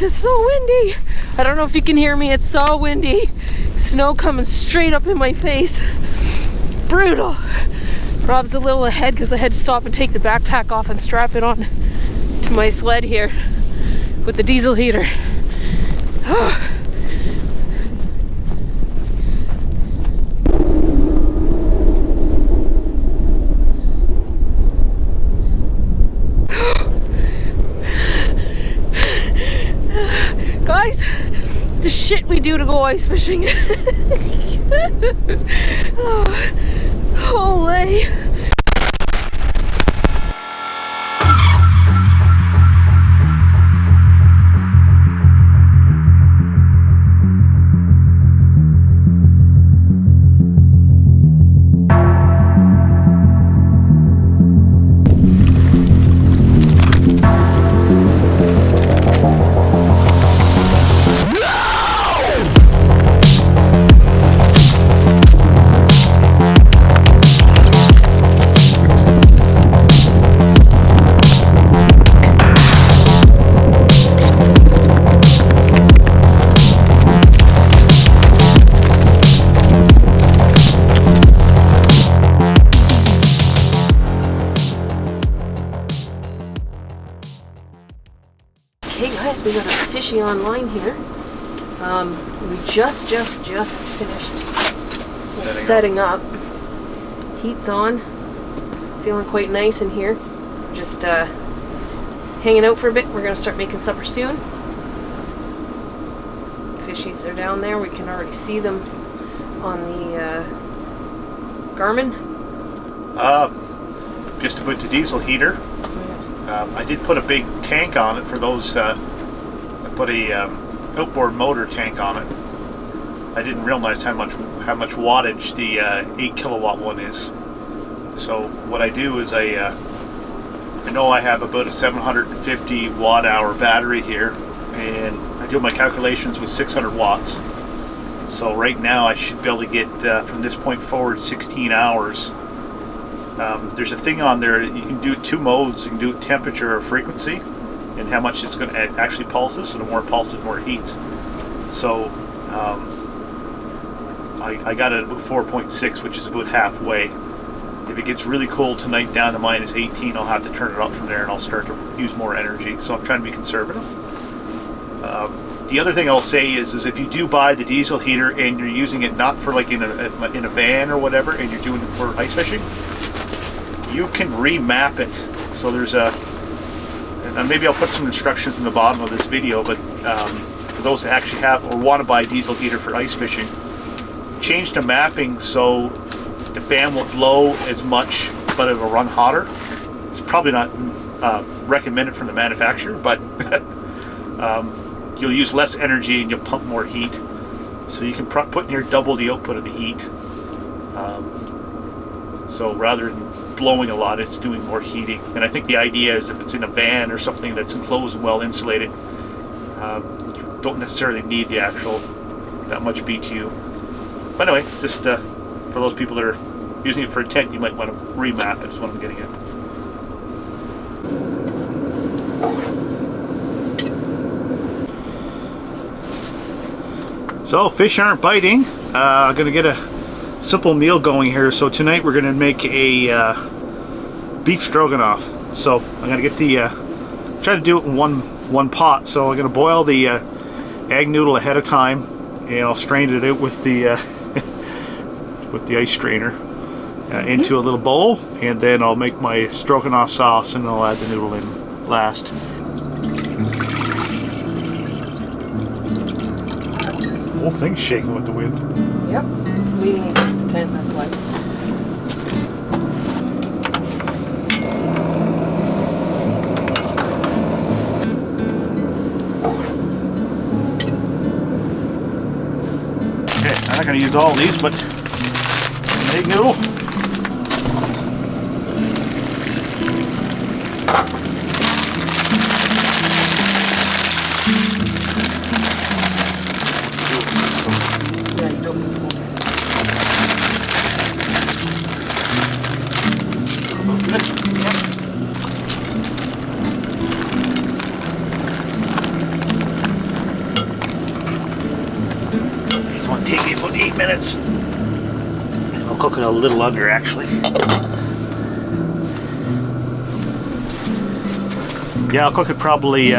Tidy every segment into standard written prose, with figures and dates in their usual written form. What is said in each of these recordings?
it's so windy. I don't know if you can hear me, it's so windy. Snow coming straight up in my face. Brutal. Rob's a little ahead because I had to stop and take the backpack off and strap it on to my sled here with the diesel heater. Guys, the shit we do to go ice fishing. Holy. We got a fishy online here. We just finished setting up. Heat's on. Feeling quite nice in here. Just hanging out for a bit. We're gonna start making supper soon. Fishies are down there. We can already see them on the Garmin. Just about the diesel heater. Yes. I did put a big tank on it for those. Put a outboard motor tank on it. I didn't realize how much wattage the 8 kilowatt one is. So what I do is I know I have about a 750 watt hour battery here, and I do my calculations with 600 watts. So right now I should be able to get from this point forward 16 hours. There's a thing on there, you can do 2 modes. You can do temperature or frequency, and how much it's going to actually pulses. So the more it pulses, the more it heats. So I got it at about 4.6, which is about halfway. If it gets really cold tonight down to minus 18, I'll have to turn it up from there, and I'll start to use more energy. So I'm trying to be conservative. The other thing I'll say is if you do buy the diesel heater and you're using it not for like in a van or whatever, and you're doing it for ice fishing, you can remap it. So there's and maybe I'll put some instructions in the bottom of this video, but for those that actually have or want to buy a diesel heater for ice fishing, change the mapping so the fan won't blow as much, but it will run hotter. It's probably not recommended from the manufacturer, but you'll use less energy and you'll pump more heat. So you can put near double the output of the heat. So rather than blowing a lot, it's doing more heating. And I think the idea is if it's in a van or something that's enclosed and well insulated, you don't necessarily need the actual that much BTU. But anyway, just for those people that are using it for a tent, you might want to remap it, is what I'm getting at. So fish aren't biting. I'm gonna get a simple meal going here. So tonight we're gonna make a beef stroganoff. So I'm gonna get the try to do it in one pot. So I'm gonna boil the egg noodle ahead of time, and I'll strain it out with the with the ice strainer into a little bowl, and then I'll make my stroganoff sauce, and I'll add the noodle in last. The whole thing's shaking with the wind. Yep, it's leaning against the tent, that's why. Okay, I'm not going to use all of these, but egg noodle. 8 minutes. I'll cook it a little under actually. Yeah, I'll cook it probably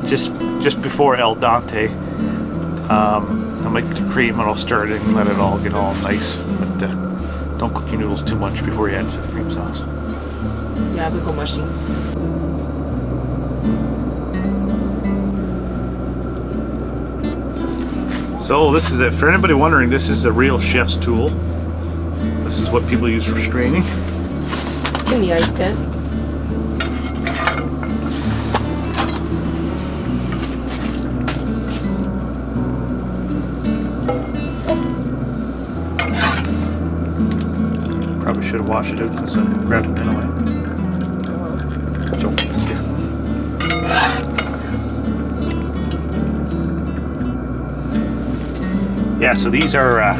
just before el dente. I'll make the cream and I'll stir it and let it all get all nice. But don't cook your noodles too much before you add the cream sauce. Yeah, they'll go mushy. So this is it. For anybody wondering, this is a real chef's tool. This is what people use for straining. In the ice tent. Probably should have washed it out since I grabbed it anyway. Yeah, so these are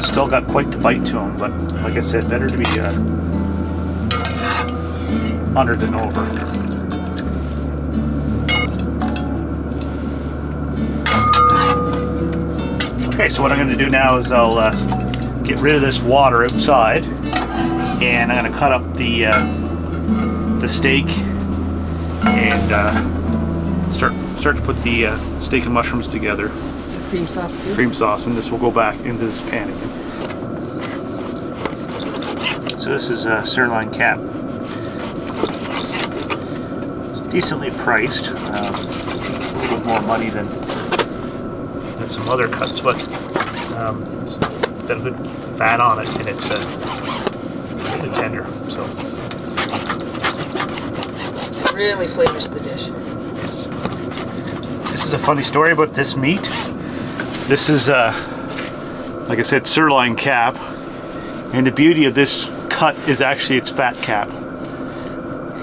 still got quite the bite to them, but like I said, better to be under than over. Okay, so what I'm going to do now is I'll get rid of this water outside, and I'm going to cut up the steak and start to put the steak and mushrooms together. Cream sauce too? Cream sauce, and this will go back into this pan again. So this is a sirloin cap. It's decently priced. A little bit more money than some other cuts, but it's got a good fat on it, and it's really tender. So really flavors the dish. Yes. This is a funny story about this meat. This is, like I said, sirloin cap, and the beauty of this cut is actually its fat cap.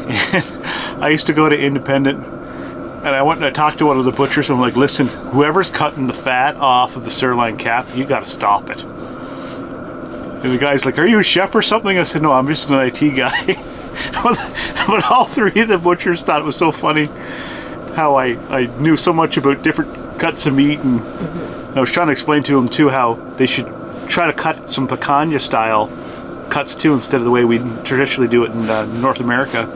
And I used to go to Independent, and I went and I talked to one of the butchers, and I'm like, listen, whoever's cutting the fat off of the sirloin cap, you got to stop it. And the guy's like, are you a chef or something? I said, no, I'm just an IT guy. But all three of the butchers thought it was so funny how I knew so much about different cuts of meat, and I was trying to explain to them too how they should try to cut some picanha style cuts too, instead of the way we traditionally do it in North America.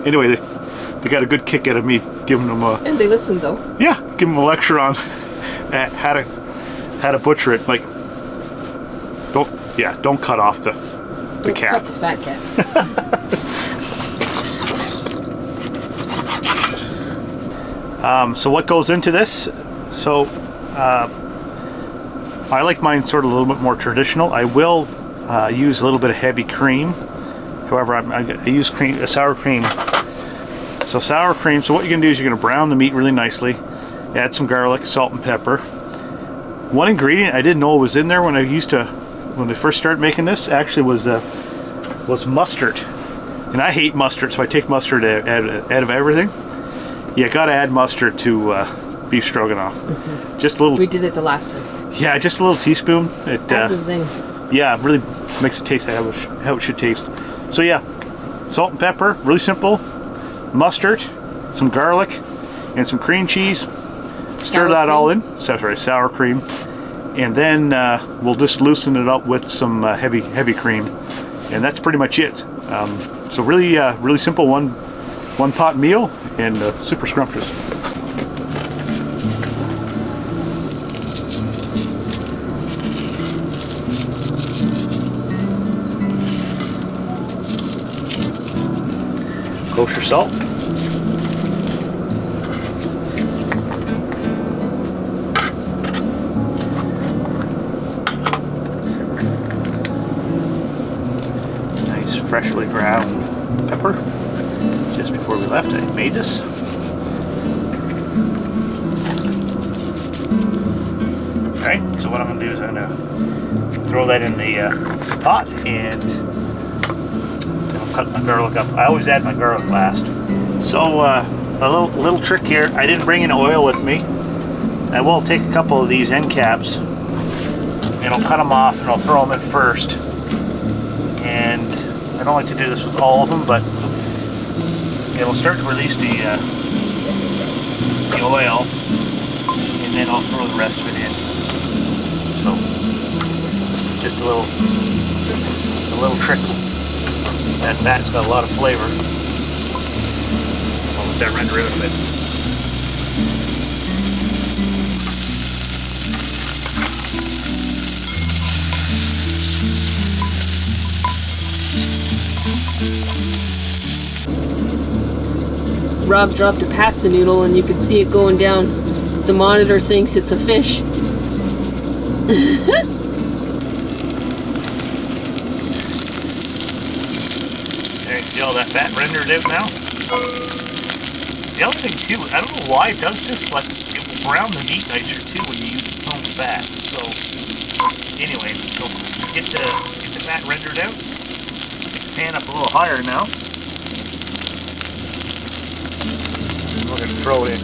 Anyway, they got a good kick out of me giving them a... And they listened though. Yeah, giving them a lecture on how to butcher it. Like, don't cut off the cap. Cut the fat cap. So what goes into this? So I like mine sort of a little bit more traditional. I will use a little bit of heavy cream. However, I use sour cream. So sour cream. So what you're gonna do is you're gonna brown the meat really nicely. Add some garlic, salt, and pepper. One ingredient I didn't know was in there when I first started making this actually was mustard. And I hate mustard, so I take mustard out of everything. You gotta add mustard to beef stroganoff. Mm-hmm. Just a little. We did it the last time. Yeah, just a little teaspoon. It adds a zing. Yeah, it really makes it taste how it should taste. So yeah, salt and pepper, really simple. Mustard, some garlic, and some cream cheese. Stir that all in. Sour cream, and then we'll just loosen it up with some heavy cream, and that's pretty much it. So really simple one pot meal, and super scrumptious. Kosher salt. Nice freshly ground pepper. Just before we left, I made this. Alright, so what I'm going to do is I'm going to throw that in the pot, and I'll cut my garlic up. I always add my garlic last. So a little trick here, I didn't bring any oil with me. I will take a couple of these end caps, and I'll cut them off, and I'll throw them in first. And I don't like to do this with all of them, but it'll start to release the oil, and then I'll throw the rest of it in. so just a little trickle. That fat's got a lot of flavor. I'll let that render out a bit. Rob dropped a pasta noodle and you could see it going down. The monitor thinks it's a fish. There you see all that fat rendered out now. The other thing too, I don't know why it does this, but it will brown the meat nicer too when you use its own fat. So anyway, so get the fat rendered out. Get the pan up a little higher now. We're going to throw it in.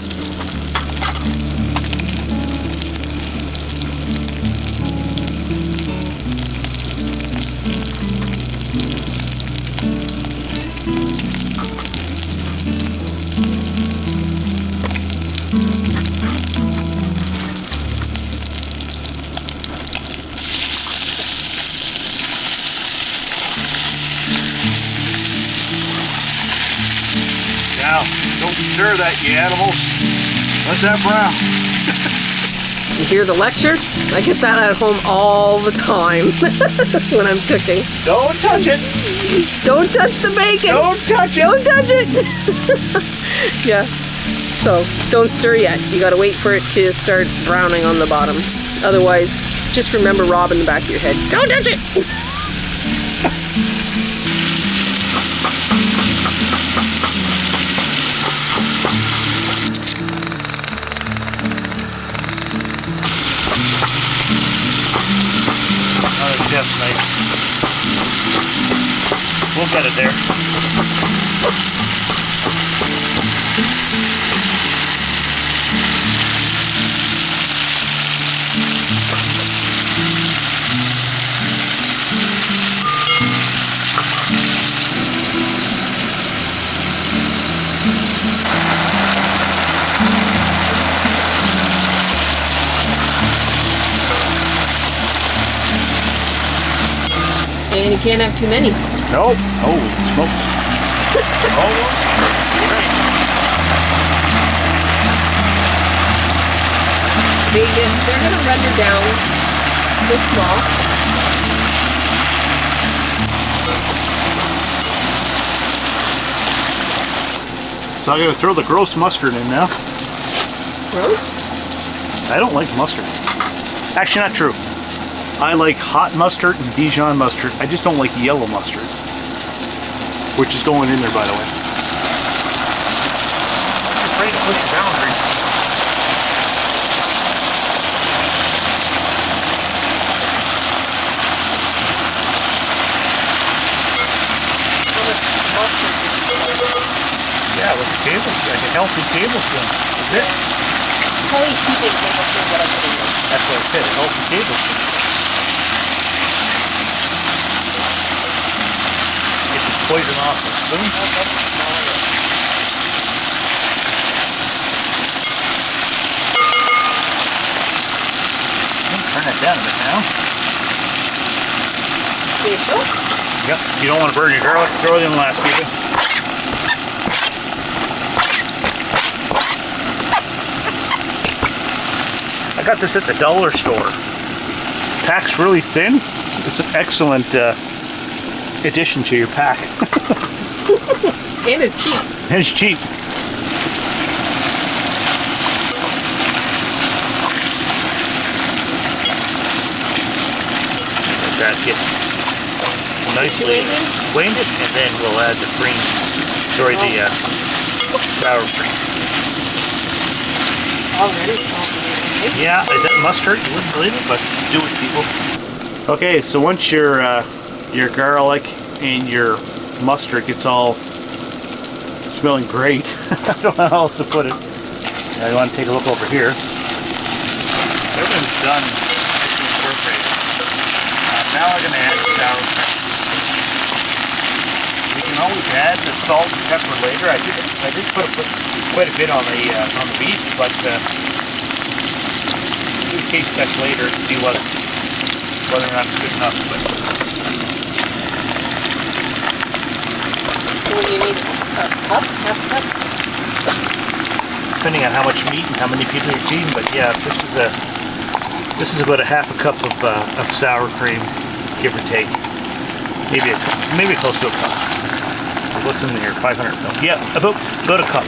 Now, don't stir that, you animals. Let that brown. You hear the lecture? I get that at home all the time when I'm cooking. Don't touch it. Don't touch the bacon. Don't touch it. Don't touch it. Yeah. So don't stir yet. You gotta wait for it to start browning on the bottom. Otherwise, just remember Rob in the back of your head. Don't touch it. That's nice. We'll get it there. And you can't have too many. Nope. Holy smokes. Almost. Right. They're going to render down so small. So I'm going to throw the gross mustard in now. Gross? I don't like mustard. Actually, not true. I like hot mustard and Dijon mustard. I just don't like yellow mustard. Which is going in there, by the way. I'm afraid to push the boundaries. Yeah, with a tablespoon, like a healthy tablespoon. That's it. Probably keeping tablespoon what I put in there. That's what I said, a healthy tablespoon. Get the poison off the spoon. Turn that down a bit now. See it show? Yep, you don't want to burn your garlic, throw it in last, people. I got this at the dollar store. Pack's really thin. It's an excellent addition to your pack. And it's cheap. And it's cheap. Let that get nicely waned, and then we'll add the cream. Sorry, the sour cream. Already salty. Yeah, that mustard, you wouldn't believe it, but do it, people. Okay, so once your garlic and your mustard gets all smelling great, I don't know how else to put it. I want to take a look over here. Everything's done. Now I'm going to add the sour cream. We can always add the salt and pepper later. I did put quite a bit on the beef, but do a taste test later to see what whether or not it's good enough. But So you need a cup, half cup? depending on how much meat and how many people you're feeding, but yeah, this is about a half a cup of sour cream, give or take. Maybe close to a cup. What's in here? 500 ml. Yeah, about a cup.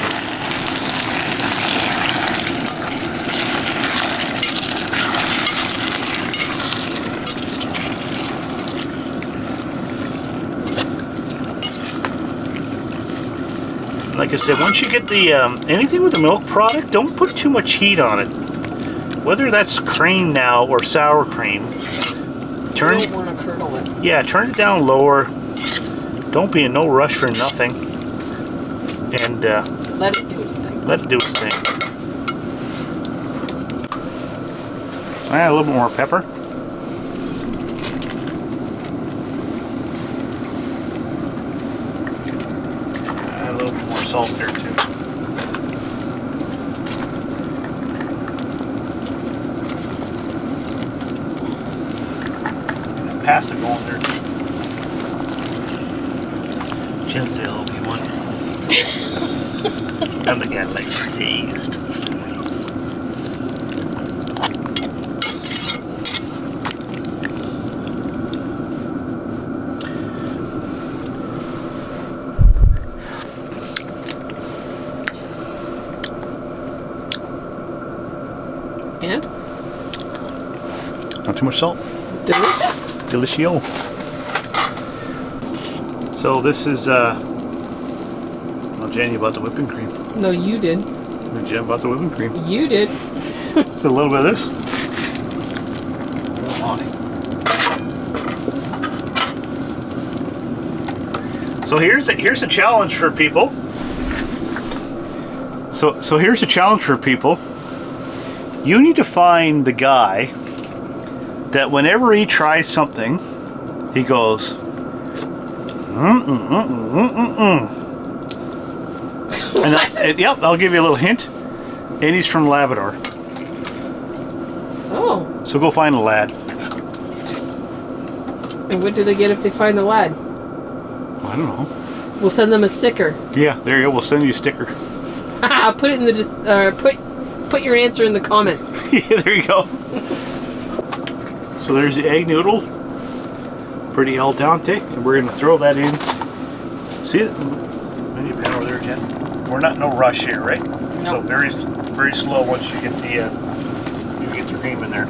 Like I said, once you get the anything with a milk product, don't put too much heat on it. Whether that's cream now or sour cream, You don't want to curdle it. Yeah, turn it down lower. Don't be in no rush for nothing. And Let it do its thing. let it do its thing. Alright, a little bit more pepper. A little bit more salt there too. Pasta going there. Just say Obi-Wan. I'm the guy that likes to taste. And? Not too much salt. Delicious. Delicioso. So this is well, Jenny bought the whipping cream. No, you did. Jen bought the whipping cream. You did. So a little bit of this. So here's a challenge for people. So here's a challenge for people. You need to find the guy that whenever he tries something, he goes, And yep, I'll give you a little hint. And he's from Labrador. Oh. So go find a lad. And what do they get if they find the lad? I don't know. We'll send them a sticker. Yeah, there you go. We'll send you a sticker. Put it in the put your answer in the comments. Yeah, there you go. So there's the egg noodle. Pretty al dente. And we're going to throw that in. See it? Menu pan over there again. We're not in no rush here, right? No. So very slow once you get the cream in there.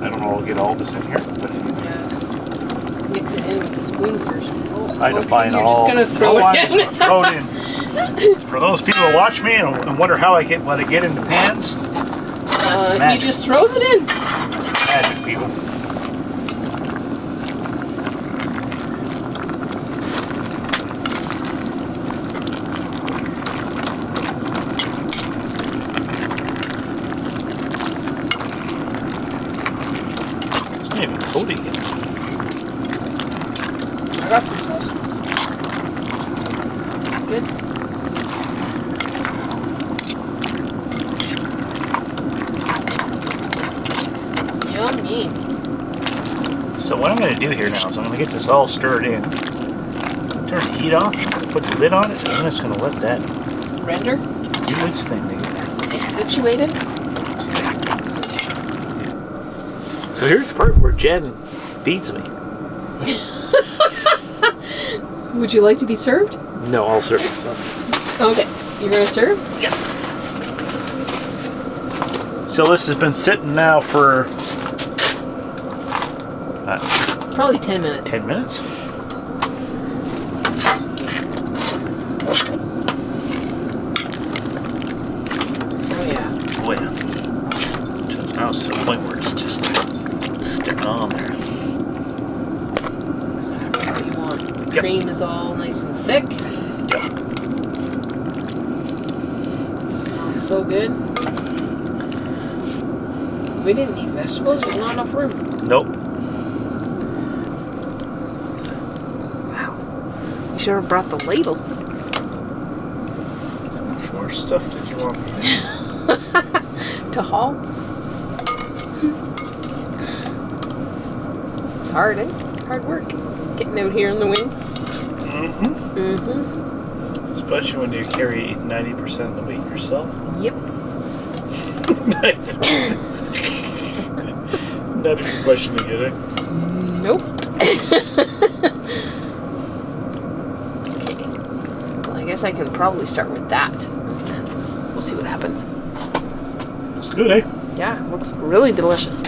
I don't know if I'll get all this in here, but Mix it in with the spoon first. Oh, I define you're all. You're just gonna throw it in. Throw it in. For those people who watch me and wonder how I get what I get in the pans, He just throws it in. it's magic, people. It's not even coating yet. I got some sauce. Good. Yummy. So what I'm going to do here now is I'm going to get this all stirred in. Turn the heat off, put the lid on it, and I'm just going to let that Render. do its thing. It's situated. So here's the part where Jen feeds me. Would you like to be served? No, I'll serve myself. Okay. You're gonna serve? Yeah. So this has been sitting now for Probably 10 minutes. 10 minutes. Oh yeah. Oh yeah. So now it's to the point where it's just sticking on there. Exactly what you want. The Yep. cream is all nice and thick. Yep. Smells so good. We didn't eat vegetables. There's not enough room. Nope. Wow. You should have brought the label. How much more stuff did you want? To haul. hard, eh? Hard work. Getting out here in the wind. Mm-hmm. Mm-hmm. Especially when you carry 90% of the weight yourself. Yep. Not even questioning it, eh? Nope. Okay. Well, I guess I can probably start with that. We'll see what happens. Looks good, eh? Yeah, looks really delicious.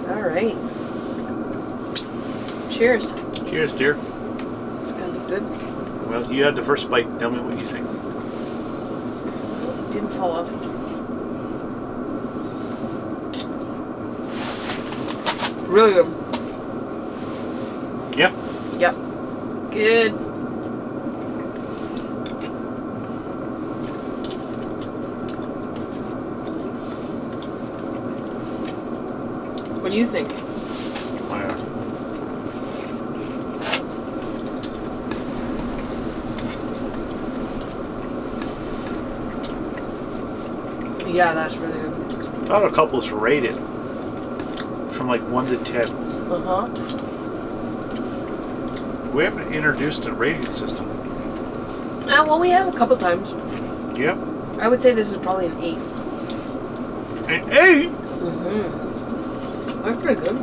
All right. Cheers. Cheers, dear. It's gonna be good. Well, you had the first bite. Tell me what you think. It didn't fall off. Really good. Yeah. Yep. Good. What do you think? Yeah, that's really good. I thought a couple was rated from like 1 to 10. Uh-huh. We haven't introduced a rating system. Well, we have a couple times. Yep. I would say this is probably an 8. An 8? Mm-hmm. That's pretty good.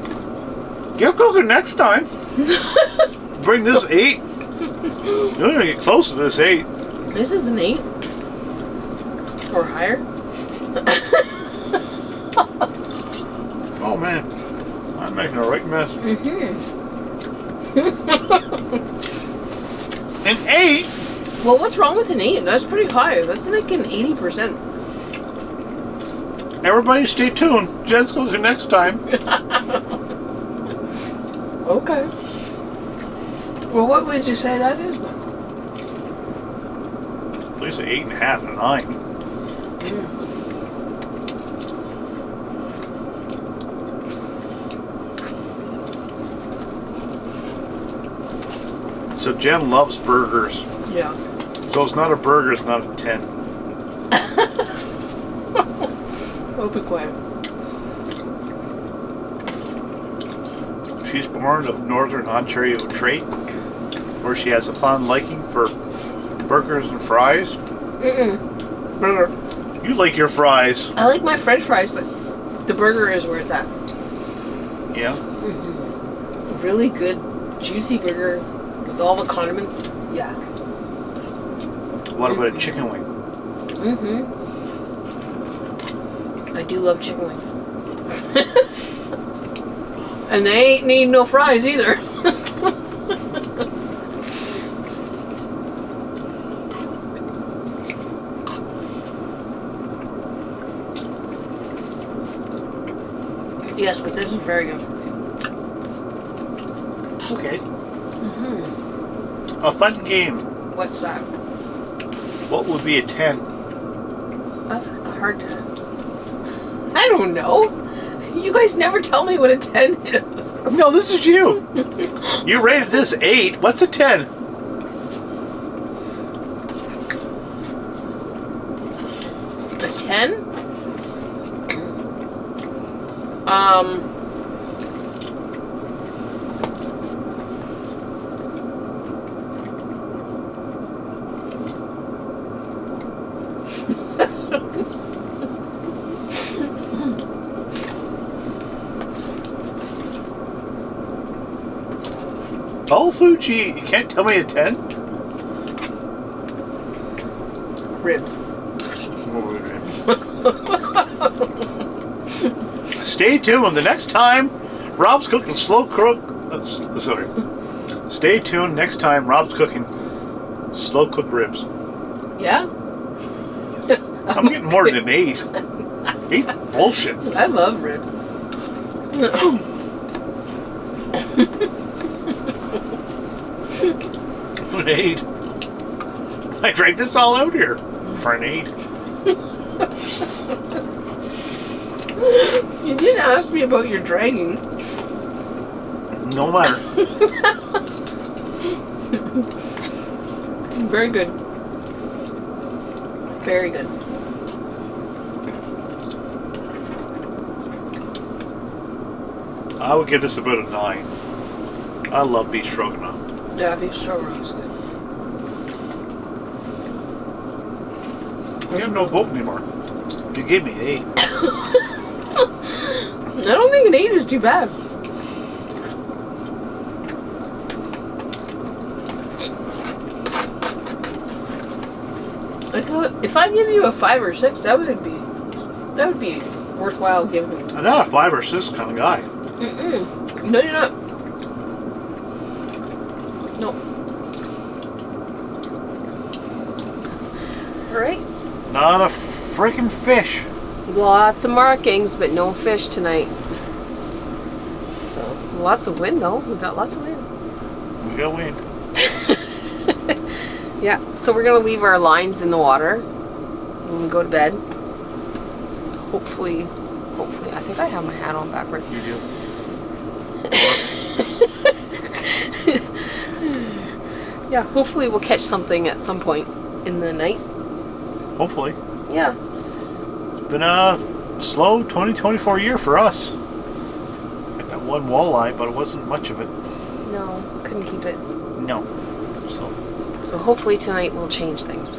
You're cooking next time. Bring this 8. You're gonna get close to this 8. This is an 8. Or higher. Oh man, I'm making a right mess. Mm-hmm. An 8? Well, what's wrong with an 8? That's pretty high. That's like an 80%. Everybody stay tuned. Jen's cooking next time. Okay. Well, what would you say that is then? At least an 8.5 and a 9. Mm. So Jen loves burgers. Yeah. So it's not a burger, it's not a 10. Oh, be quiet. She's born of Northern Ontario trait, where she has a fond liking for burgers and fries. Mm-mm. Burger. You like your fries. I like my French fries, but the burger is where it's at. Yeah. Mm-hmm. Really good, juicy burger with all the condiments. Yeah. What about a chicken wing? Mm-hmm. I do love chicken wings. And they ain't need no fries either. Yes, but this is very good. Okay. Mm-hmm. A fun game. What's that? What would be a 10? That's hard to... I don't know. You guys never tell me what a 10 is. No, this is you. You rated this 8. What's a 10? A 10? All food you eat. You can't tell me a 10? Ribs. Stay tuned. The next time Rob's cooking slow cook. Sorry. Stay tuned. Next time Rob's cooking slow cooked ribs. Yeah? I'm getting more than an 8. 8's bullshit. I love ribs. An 8. I drank this all out here for an 8. You didn't ask me about your dragging. No matter. Very good. Very good. I would give this about a 9. I love beef stroganoff. Yeah, beef stroganoff is good. You have no vote anymore. You gave me 8. I don't think an 8 is too bad. If I give you a 5 or 6, that would be worthwhile giving. I'm not a 5 or 6 kind of guy. No, you're not. No. All right. Not a freaking fish. Lots of markings, but no fish tonight. So lots of wind though. We've got lots of wind. We got wind. Yeah. So we're gonna leave our lines in the water when we go to bed. Hopefully, I think I have my hat on backwards. You do. Yeah, hopefully we'll catch something at some point in the night. Hopefully. Yeah. It's been a slow 2024 year for us. Got that one walleye, but it wasn't much of it. No, couldn't keep it. No. So hopefully tonight will change things.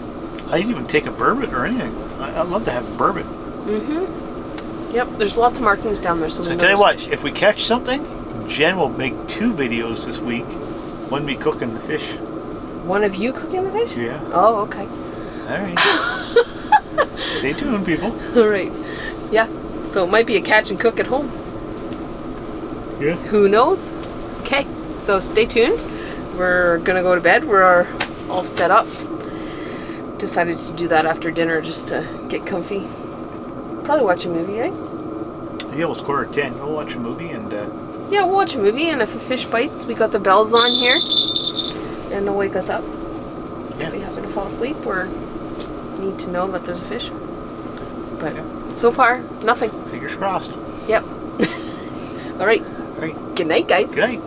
I didn't even take a burbot or anything. I'd love to have a burbot. Yep, there's lots of markings down there. So I tell you what, if we catch something, Jen will make 2 videos this week. One me cooking the fish. One of you cooking the fish? Yeah. Oh, okay. Alright. Stay tuned, people. Alright. Yeah. So it might be a catch and cook at home. Yeah. Who knows? Okay. So stay tuned. We're going to go to bed. We're all set up. Decided to do that after dinner just to get comfy. Probably watch a movie, eh? Yeah, well, it's 9:45. We'll watch a movie and... Yeah, we'll watch a movie, and if a fish bites, we got the bells on here. And they'll wake us up. Yeah. If we happen to fall asleep or need to know that there's a fish. But so far, nothing. Fingers crossed. Yep. All right. All right. Good night, guys. Good night.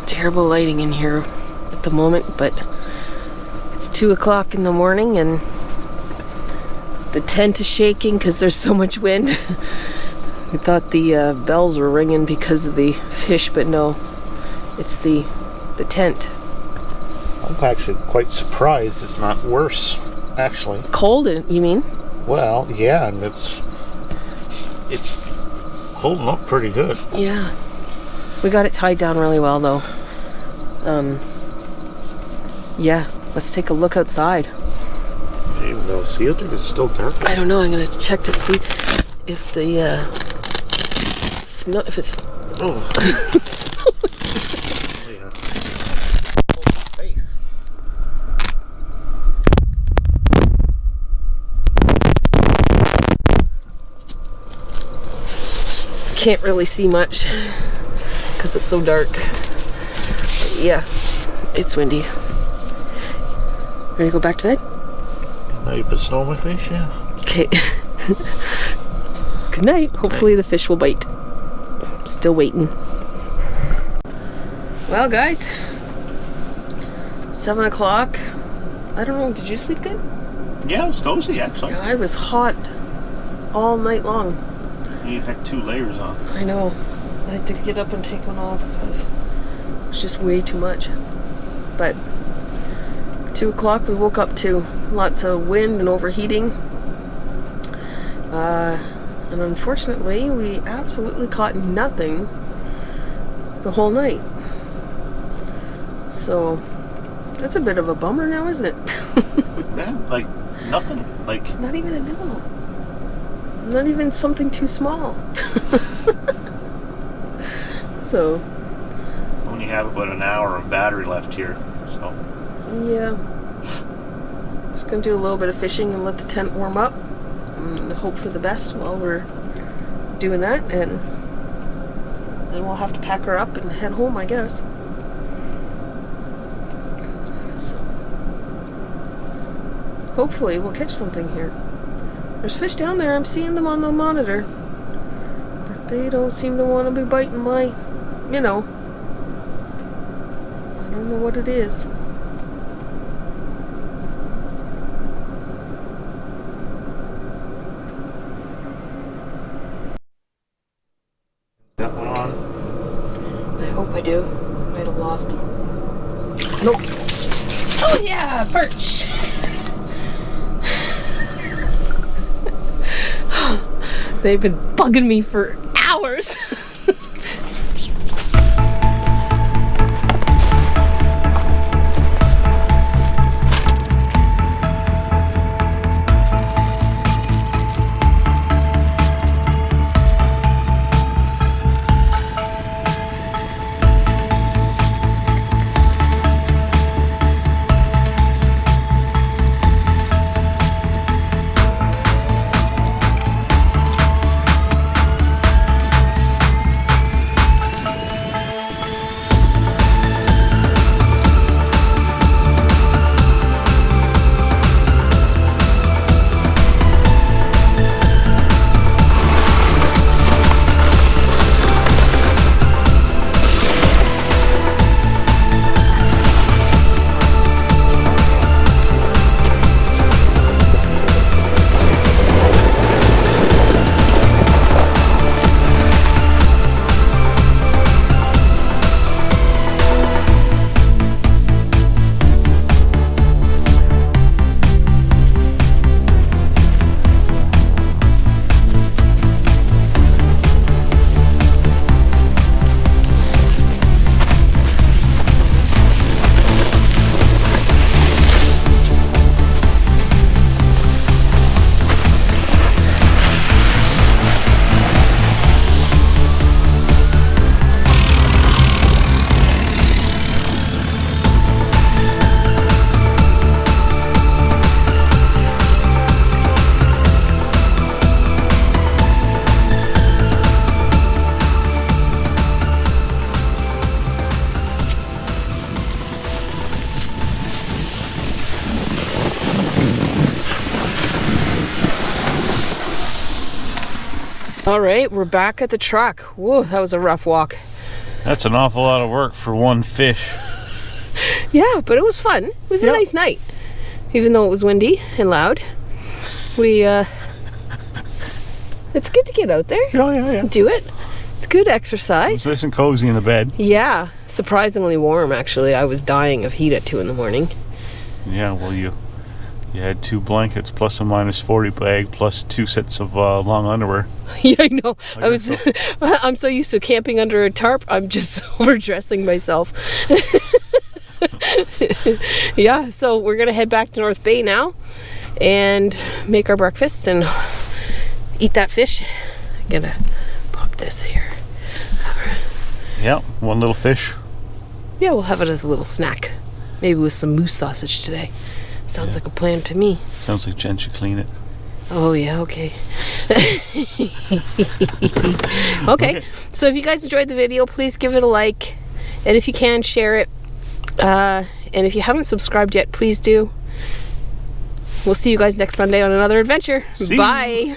Terrible lighting in here at the moment, but it's 2 o'clock in the morning and the tent is shaking because there's so much wind. We thought the bells were ringing because of the fish, but no, it's the tent. I'm actually quite surprised it's not worse, actually. Cold, you mean? Well, yeah, and it's holding up pretty good. Yeah. We got it tied down really well, though. Yeah, let's take a look outside. I didn't even know see out there because it's still dark. I don't know. I'm gonna check to see if the snow, if it's. Oh. Yeah. Can't really see much because it's so dark. But yeah, it's windy. Ready to go back to bed? Now you put snow on my face, yeah. Okay. Good night. Hopefully the fish will bite. Still waiting. Well, guys, 7 o'clock. I don't know. Did you sleep good? Yeah, it was cozy, actually. Yeah, I was hot all night long. You had 2 layers on. I know. I had to get up and take one off because it was just way too much. But 2 o'clock, we woke up to lots of wind and overheating. And unfortunately, we absolutely caught nothing the whole night. So that's a bit of a bummer now, isn't it? Yeah, like nothing. Like not even a nibble. Not even something too small. So I only have about an hour of battery left here, so yeah. Just gonna do a little bit of fishing and let the tent warm up and hope for the best while we're doing that, and then we'll have to pack her up and head home, I guess. So hopefully we'll catch something here. There's fish down there. I'm seeing them on the monitor. But they don't seem to want to be biting my, you know. I don't know what it is. Got one on. I hope I do. Might have lost them. Nope. Oh yeah, perch. They've been bugging me for hours. All right, we're back at the truck. Whoa, that was a rough walk. That's an awful lot of work for one fish. Yeah, but it was fun. It was a nice night. Even though it was windy and loud. We, it's good to get out there. Yeah. Do it. It's good exercise. It's nice and cozy in the bed. Yeah, surprisingly warm, actually. I was dying of heat at 2 in the morning. Yeah, well, you had 2 blankets plus a -40 bag plus 2 sets of long underwear. Yeah, I know. I'm so used to camping under a tarp, I'm just overdressing myself. Yeah, so we're going to head back to North Bay now and make our breakfast and eat that fish. I'm going to pop this here. Yeah, one little fish. Yeah, we'll have it as a little snack. Maybe with some moose sausage today. Sounds like a plan to me. Sounds like Jen should clean it. Oh, yeah, okay. Okay, so if you guys enjoyed the video, please give it a like. And if you can, share it. And if you haven't subscribed yet, please do. We'll see you guys next Sunday on another adventure. Bye.